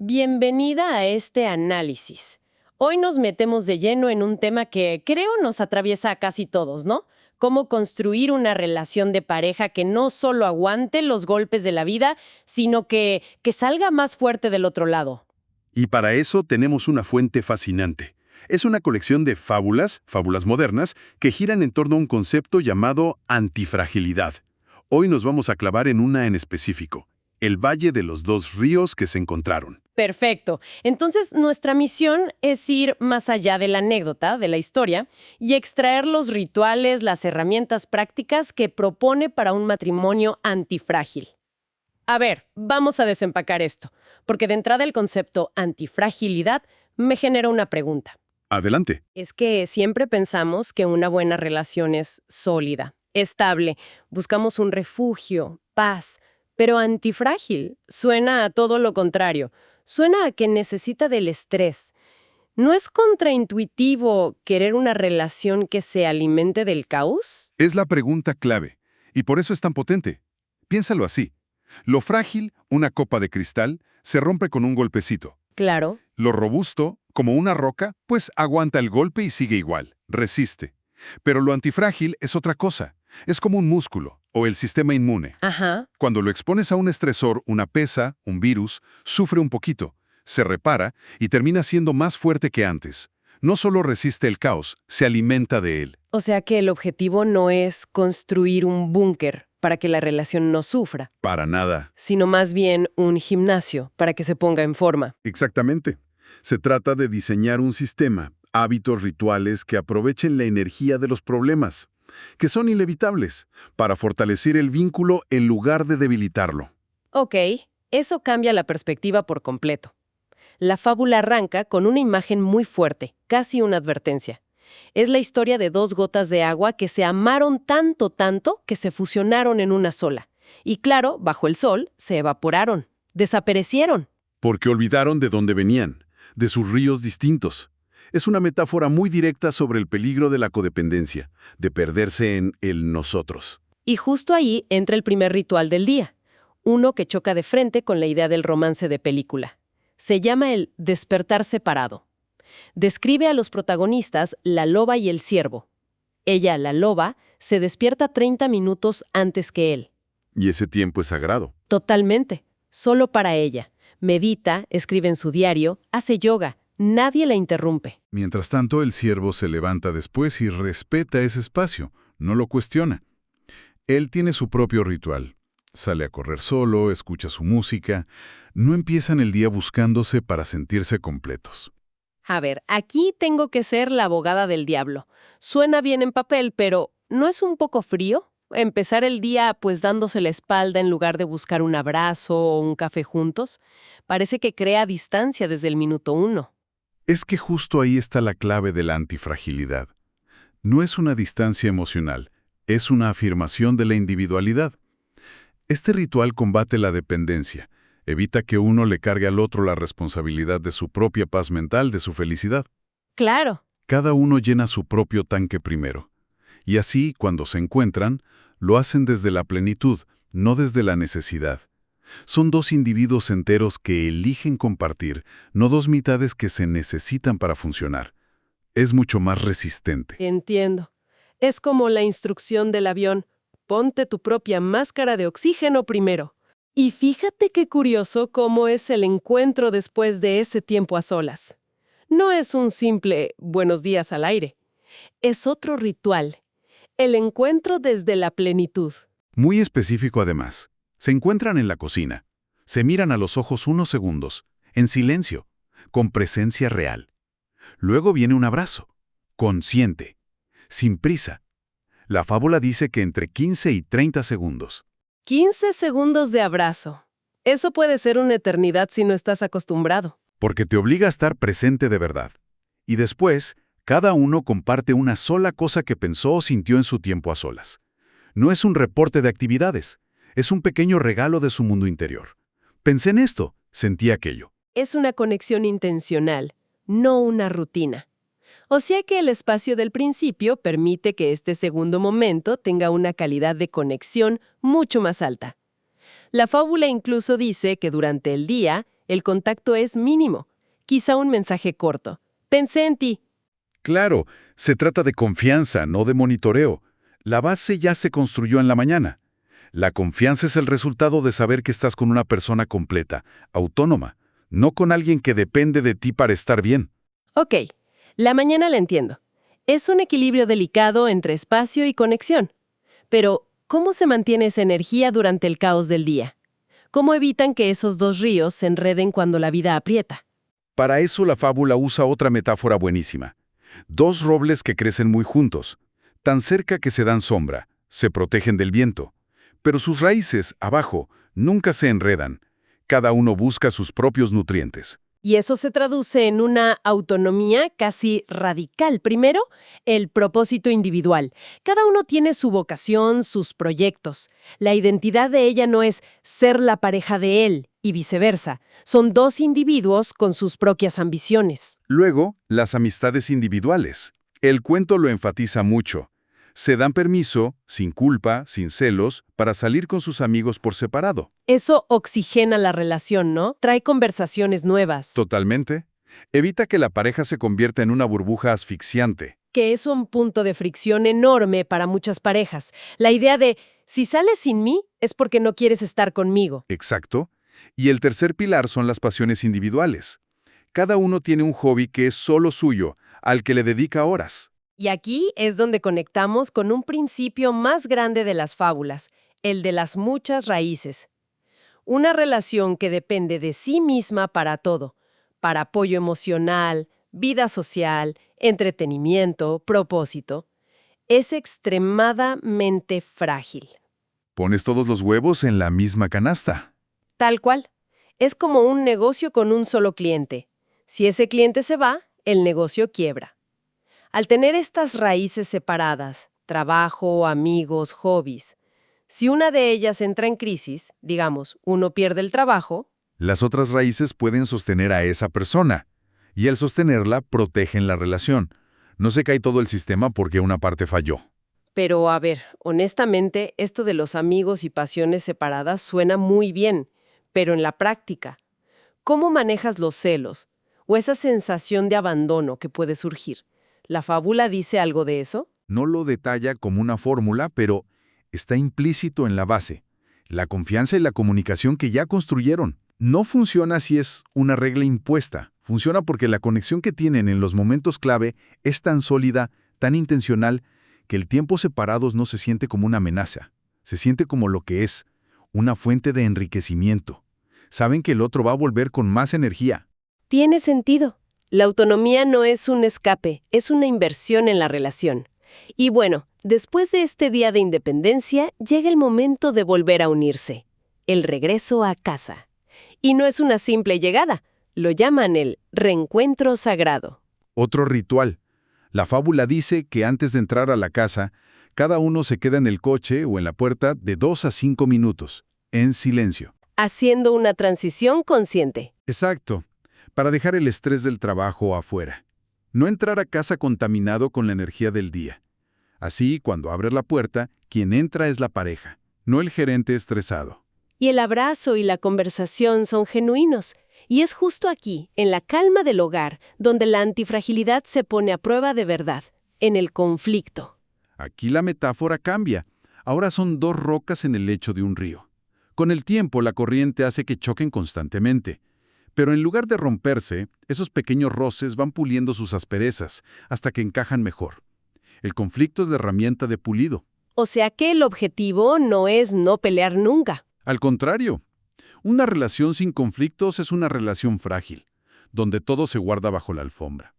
Bienvenida a este análisis. Hoy nos metemos de lleno en un tema que creo nos atraviesa a casi todos, ¿no? Cómo construir una relación de pareja que no solo aguante los golpes de la vida, sino que salga más fuerte del otro lado. Y para eso tenemos una fuente fascinante. Es una colección de fábulas modernas, que giran en torno a un concepto llamado antifragilidad. Hoy nos vamos a clavar en una en específico, el Valle de los Dos Ríos que se encontraron. Perfecto. Entonces, nuestra misión es ir más allá de la anécdota, de la historia, y extraer los rituales, las herramientas prácticas que propone para un matrimonio antifrágil. A ver, vamos a desempacar esto, porque de entrada el concepto antifragilidad me genera una pregunta. Adelante. Es que siempre pensamos que una buena relación es sólida, estable, buscamos un refugio, paz, pero antifrágil suena a todo lo contrario. Suena a que necesita del estrés. ¿No es contraintuitivo querer una relación que se alimente del caos? Es la pregunta clave, y por eso es tan potente. Piénsalo así. Lo frágil, una copa de cristal, se rompe con un golpecito. Claro. Lo robusto, como una roca, pues aguanta el golpe y sigue igual, resiste. Pero lo antifrágil es otra cosa. Es como un músculo o el sistema inmune. Ajá. Cuando lo expones a un estresor, una pesa, un virus, sufre un poquito, se repara y termina siendo más fuerte que antes. No solo resiste el caos, se alimenta de él. O sea que el objetivo no es construir un búnker para que la relación no sufra, Para nada. sino más bien un gimnasio para que se ponga en forma. Exactamente. Se trata de diseñar un sistema, hábitos rituales que aprovechen la energía de los problemas, que son inevitables, para fortalecer el vínculo en lugar de debilitarlo. Ok, eso cambia la perspectiva por completo. La fábula arranca con una imagen muy fuerte, casi una advertencia. Es la historia de dos gotas de agua que se amaron tanto, que se fusionaron en una sola. Y claro, bajo el sol, se evaporaron, desaparecieron. Porque olvidaron de dónde venían, de sus ríos distintos. Es una metáfora muy directa sobre el peligro de la codependencia, de perderse en el nosotros. Y justo ahí entra el primer ritual del día, uno que choca de frente con la idea del romance de película. Se llama el despertar separado. Describe a los protagonistas, la loba y el ciervo. Ella, la loba, se despierta 30 minutos antes que él. Y ese tiempo es sagrado. Totalmente, solo para ella. Medita, escribe en su diario, hace yoga. Nadie la interrumpe. Mientras tanto, el ciervo se levanta después y respeta ese espacio, no lo cuestiona. Él tiene su propio ritual. Sale a correr solo, escucha su música. No empiezan el día buscándose para sentirse completos. A ver, aquí tengo que ser la abogada del diablo. Suena bien en papel, pero ¿no es un poco frío? Empezar el día pues dándose la espalda en lugar de buscar un abrazo o un café juntos. Parece que crea distancia desde el minuto 1. Es que justo ahí está la clave de la antifragilidad. No es una distancia emocional, es una afirmación de la individualidad. Este ritual combate la dependencia, evita que uno le cargue al otro la responsabilidad de su propia paz mental, de su felicidad. Claro. Cada uno llena su propio tanque primero. Y así, cuando se encuentran, lo hacen desde la plenitud, no desde la necesidad. Son dos individuos enteros que eligen compartir, no dos mitades que se necesitan para funcionar. Es mucho más resistente. Entiendo. Es como la instrucción del avión. Ponte tu propia máscara de oxígeno primero. Y fíjate qué curioso cómo es el encuentro después de ese tiempo a solas. No es un simple buenos días al aire. Es otro ritual. El encuentro desde la plenitud. Muy específico además. Se encuentran en la cocina. Se miran a los ojos unos segundos, en silencio, con presencia real. Luego viene un abrazo, consciente, sin prisa. La fábula dice que entre 15 y 30 segundos. 15 segundos de abrazo. Eso puede ser una eternidad si no estás acostumbrado. Porque te obliga a estar presente de verdad. Y después, cada uno comparte una sola cosa que pensó o sintió en su tiempo a solas. No es un reporte de actividades. Es un pequeño regalo de su mundo interior. Pensé en esto, sentí aquello. Es una conexión intencional, no una rutina. O sea que el espacio del principio permite que este segundo momento tenga una calidad de conexión mucho más alta. La fábula incluso dice que durante el día, El contacto es mínimo. Quizá un mensaje corto. Pensé en ti. Claro, se trata de confianza, no de monitoreo. La base ya se construyó en la mañana. La confianza es el resultado de saber que estás con una persona completa, autónoma, no con alguien que depende de ti para estar bien. Ok, la mañana la entiendo. Es un equilibrio delicado entre espacio y conexión. Pero, ¿cómo se mantiene esa energía durante el caos del día? ¿Cómo evitan que esos dos ríos se enreden cuando la vida aprieta? Para eso la fábula usa otra metáfora buenísima. Dos robles que crecen muy juntos, tan cerca que se dan sombra, se protegen del viento, pero sus raíces, abajo, nunca se enredan. Cada uno busca sus propios nutrientes. Y eso se traduce en una autonomía casi radical. Primero, el propósito individual. Cada uno tiene su vocación, sus proyectos. La identidad de ella no es ser la pareja de él y viceversa. Son dos individuos con sus propias ambiciones. Luego, las amistades individuales. El cuento lo enfatiza mucho. Se dan permiso, sin culpa, sin celos, para salir con sus amigos por separado. Eso oxigena la relación, ¿no? Trae conversaciones nuevas. Totalmente. Evita que la pareja se convierta en una burbuja asfixiante. Que es un punto de fricción enorme para muchas parejas. La idea de, si sales sin mí, es porque no quieres estar conmigo. Exacto. Y el tercer pilar son las pasiones individuales. Cada uno tiene un hobby que es solo suyo, al que le dedica horas. Y aquí es donde conectamos con un principio más grande de las fábulas, el de las muchas raíces. Una relación que depende de sí misma para todo, para apoyo emocional, vida social, entretenimiento, propósito, es extremadamente frágil. Pones todos los huevos en la misma canasta. Tal cual. Es como un negocio con un solo cliente. Si ese cliente se va, el negocio quiebra. Al tener estas raíces separadas, trabajo, amigos, hobbies, si una de ellas entra en crisis, digamos, uno pierde el trabajo, Las otras raíces pueden sostener a esa persona, y al sostenerla, protegen la relación. No se cae todo el sistema porque una parte falló. pero a ver, honestamente, esto de los amigos y pasiones separadas suena muy bien, pero en la práctica, ¿cómo manejas los celos o esa sensación de abandono que puede surgir? ¿La fábula dice algo de eso? No lo detalla como una fórmula, pero está implícito en la base. La confianza y la comunicación que ya construyeron. No funciona si es una regla impuesta. Funciona porque la conexión que tienen en los momentos clave es tan sólida, tan intencional, que el tiempo separados no se siente como una amenaza. Se siente como lo que es, una fuente de enriquecimiento. Saben que el otro va a volver con más energía. Tiene sentido. La autonomía no es un escape, es una inversión en la relación. Y bueno, después de este día de independencia, llega el momento de volver a unirse. El regreso a casa. Y no es una simple llegada, lo llaman el reencuentro sagrado. Otro ritual. La fábula dice que antes de entrar a la casa, cada uno se queda en el coche o en la puerta de 2 a 5 minutos, en silencio. Haciendo una transición consciente. Exacto, para dejar el estrés del trabajo afuera. No entrar a casa contaminado con la energía del día. Así, cuando abres la puerta, quien entra es la pareja, no el gerente estresado. Y el abrazo y la conversación son genuinos. Y es justo aquí, en la calma del hogar, donde la antifragilidad se pone a prueba de verdad, en el conflicto. Aquí la metáfora cambia. Ahora son dos rocas en el lecho de un río. Con el tiempo, la corriente hace que choquen constantemente. Pero en lugar de romperse, esos pequeños roces van puliendo sus asperezas hasta que encajan mejor. El conflicto es la herramienta de pulido. O sea que el objetivo no es no pelear nunca. Al contrario, una relación sin conflictos es una relación frágil, donde todo se guarda bajo la alfombra.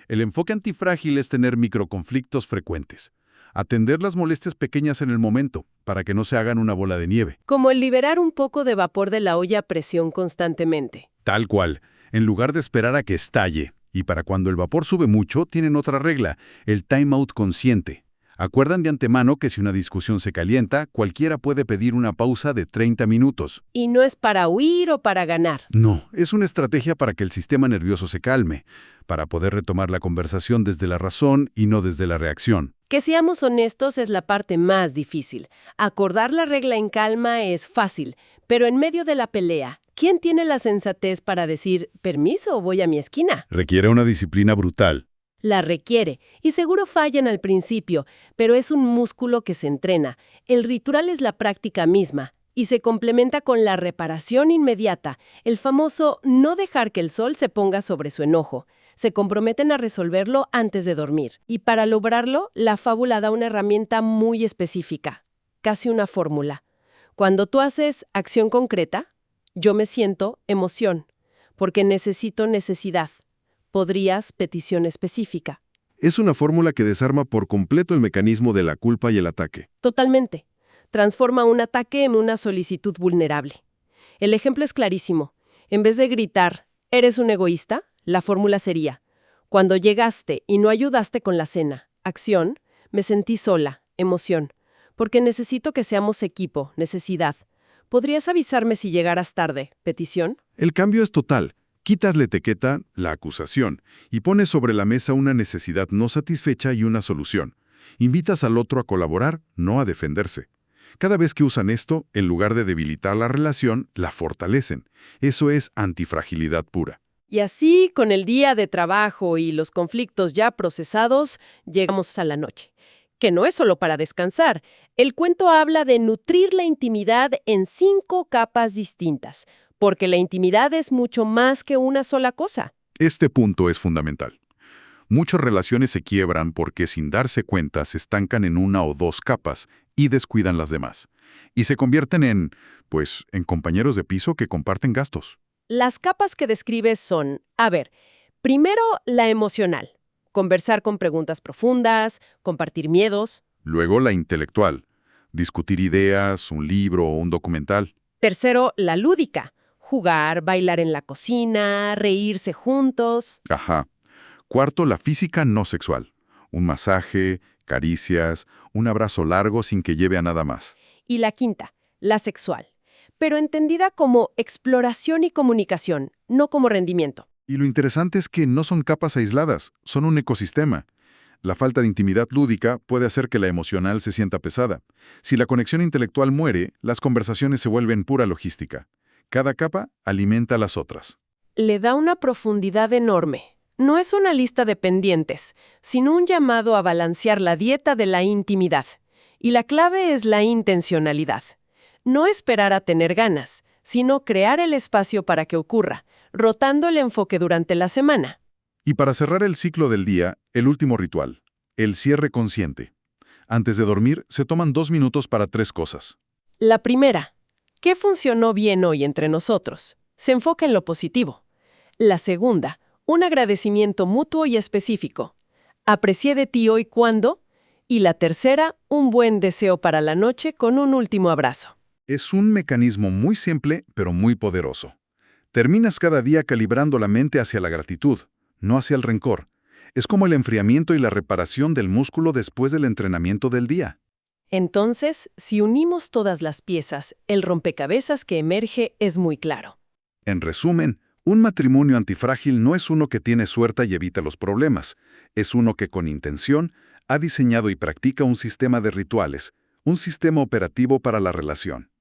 El enfoque antifrágil es tener microconflictos frecuentes, atender las molestias pequeñas en el momento, para que no se hagan una bola de nieve. Como el liberar un poco de vapor de la olla a presión constantemente. Tal cual, en lugar de esperar a que estalle. Y para cuando el vapor sube mucho, tienen otra regla, el time out consciente. Acuerdan de antemano que si una discusión se calienta, cualquiera puede pedir una pausa de 30 minutos. Y no es para huir o para ganar. No, es una estrategia para que el sistema nervioso se calme, para poder retomar la conversación desde la razón y no desde la reacción. Que seamos honestos es la parte más difícil. Acordar la regla en calma es fácil, pero en medio de la pelea, ¿quién tiene la sensatez para decir, permiso, voy a mi esquina? Requiere una disciplina brutal. La requiere, y seguro fallan al principio, pero es un músculo que se entrena. El ritual es la práctica misma, y se complementa con la reparación inmediata, el famoso no dejar que el sol se ponga sobre su enojo. Se comprometen a resolverlo antes de dormir. Y para lograrlo, la fábula da una herramienta muy específica, casi una fórmula. Cuando tú haces acción concreta, yo me siento emoción, porque necesito necesidad. Podrías petición específica. Es una fórmula que desarma por completo el mecanismo de la culpa y el ataque. Totalmente. Transforma un ataque en una solicitud vulnerable. El ejemplo es clarísimo. En vez de gritar, ¿eres un egoísta?, la fórmula sería, cuando llegaste y no ayudaste con la cena, acción, me sentí sola, emoción, porque necesito que seamos equipo, necesidad. ¿Podrías avisarme si llegaras tarde, petición? El cambio es total. Quitas la etiqueta, la acusación, y pones sobre la mesa una necesidad no satisfecha y una solución. Invitas al otro a colaborar, no a defenderse. Cada vez que usan esto, en lugar de debilitar la relación, la fortalecen. Eso es antifragilidad pura. Y así, con el día de trabajo y los conflictos ya procesados, llegamos a la noche. Que no es solo para descansar. El cuento habla de nutrir la intimidad en 5 capas distintas, porque la intimidad es mucho más que una sola cosa. Este punto es fundamental. Muchas relaciones se quiebran porque sin darse cuenta se estancan en 1 o 2 capas y descuidan las demás. Y se convierten en compañeros de piso que comparten gastos. Las capas que describes son, primero la emocional, conversar con preguntas profundas, compartir miedos. Luego la intelectual, discutir ideas, un libro o un documental. Tercero, la lúdica, jugar, bailar en la cocina, reírse juntos. Ajá. Cuarto, la física no sexual. Un masaje, caricias, un abrazo largo sin que lleve a nada más. Y la quinta, la sexual, pero entendida como exploración y comunicación, no como rendimiento. Y lo interesante es que no son capas aisladas, son un ecosistema. La falta de intimidad lúdica puede hacer que la emocional se sienta pesada. Si la conexión intelectual muere, las conversaciones se vuelven pura logística. Cada capa alimenta a las otras. Le da una profundidad enorme. No es una lista de pendientes, sino un llamado a balancear la dieta de la intimidad. Y la clave es la intencionalidad. No esperar a tener ganas, sino crear el espacio para que ocurra, rotando el enfoque durante la semana. Y para cerrar el ciclo del día, el último ritual, el cierre consciente. Antes de dormir, se toman 2 minutos para 3 cosas. La primera, ¿qué funcionó bien hoy entre nosotros? Se enfoca en lo positivo. La segunda, un agradecimiento mutuo y específico. Aprecié de ti hoy cuando. Y la tercera, un buen deseo para la noche con un último abrazo. Es un mecanismo muy simple, pero muy poderoso. Terminas cada día calibrando la mente hacia la gratitud, no hacia el rencor. Es como el enfriamiento y la reparación del músculo después del entrenamiento del día. Entonces, si unimos todas las piezas, el rompecabezas que emerge es muy claro. En resumen, un matrimonio antifrágil no es uno que tiene suerte y evita los problemas. Es uno que con intención ha diseñado y practica un sistema de rituales, un sistema operativo para la relación.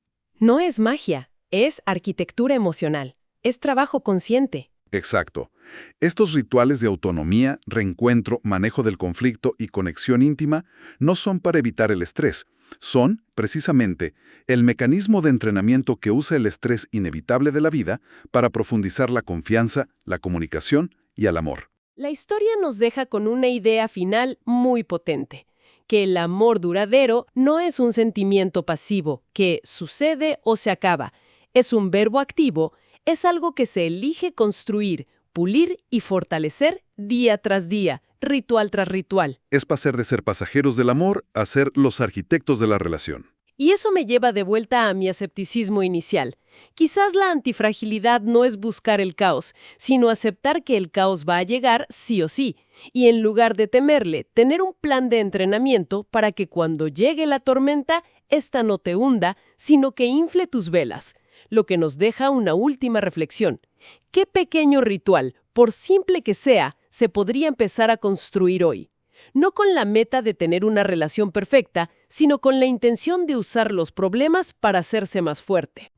No es magia, es arquitectura emocional, es trabajo consciente. Exacto. Estos rituales de autonomía, reencuentro, manejo del conflicto y conexión íntima no son para evitar el estrés. Son, precisamente, el mecanismo de entrenamiento que usa el estrés inevitable de la vida para profundizar la confianza, la comunicación y el amor. La historia nos deja con una idea final muy potente, que el amor duradero no es un sentimiento pasivo, que sucede o se acaba. Es un verbo activo, es algo que se elige construir, pulir y fortalecer día tras día, ritual tras ritual. Es pasar de ser pasajeros del amor a ser los arquitectos de la relación. Y eso me lleva de vuelta a mi escepticismo inicial. Quizás la antifragilidad no es buscar el caos, sino aceptar que el caos va a llegar sí o sí, y en lugar de temerle, tener un plan de entrenamiento para que cuando llegue la tormenta, ésta no te hunda, sino que infle tus velas. Lo que nos deja una última reflexión. ¿Qué pequeño ritual, por simple que sea, se podría empezar a construir hoy? No con la meta de tener una relación perfecta, sino con la intención de usar los problemas para hacerse más fuerte.